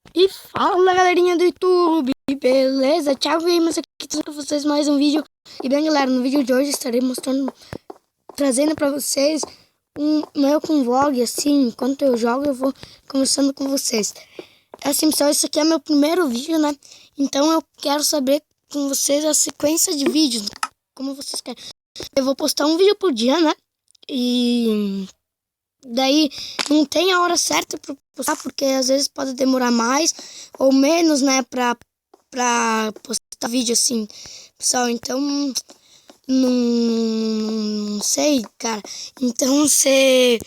E fala galerinha do YouTube, beleza? Thiago Games aqui trazendo pra vocês mais um vídeo. E bem galera, no vídeo de hoje estarei trazendo pra vocês um meu com vlog, assim, enquanto eu jogo eu vou conversando com vocês. Assim pessoal, isso aqui é meu primeiro vídeo, né? Então eu quero saber com vocês a sequência de vídeos, como vocês querem. Eu vou postar um vídeo por dia, né? E daí não tem a hora certa para postar, porque às vezes pode demorar mais ou menos, né, pra postar vídeo assim, pessoal. Então, não sei, cara. Então, se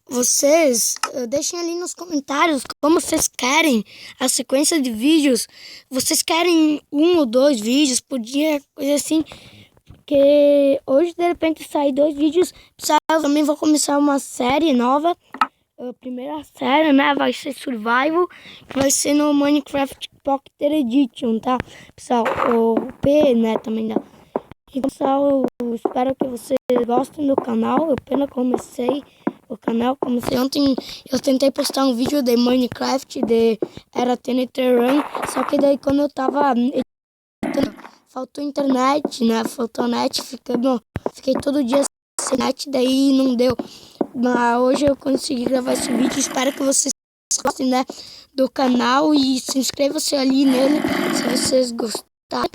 vocês deixem ali nos comentários como vocês querem a sequência de vídeos. Vocês querem um ou dois vídeos por dia, coisa assim. Porque hoje, de repente, sair dois vídeos. Pessoal, eu também vou começar uma série nova. A primeira série, né, vai ser Survival. Que vai ser no Minecraft Pocket Edition, tá? Pessoal, o P, né, também dá. E, pessoal, eu espero que vocês gostem do canal. Eu apenas comecei o canal. Comecei ontem, eu tentei postar um vídeo de Minecraft, era TNT Run. Só que daí, quando eu tava faltou internet, né? Faltou net, fiquei todo dia sem net, daí não deu. Mas hoje eu consegui gravar esse vídeo. Espero que vocês gostem, né, do canal e se inscreva-se ali nele se vocês gostarem.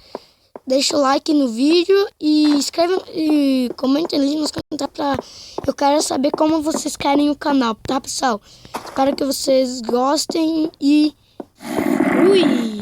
Deixa o like no vídeo e escrevam e comentem ali nos comentários. Eu quero saber como vocês querem o canal, tá, pessoal? Espero que vocês gostem e fui!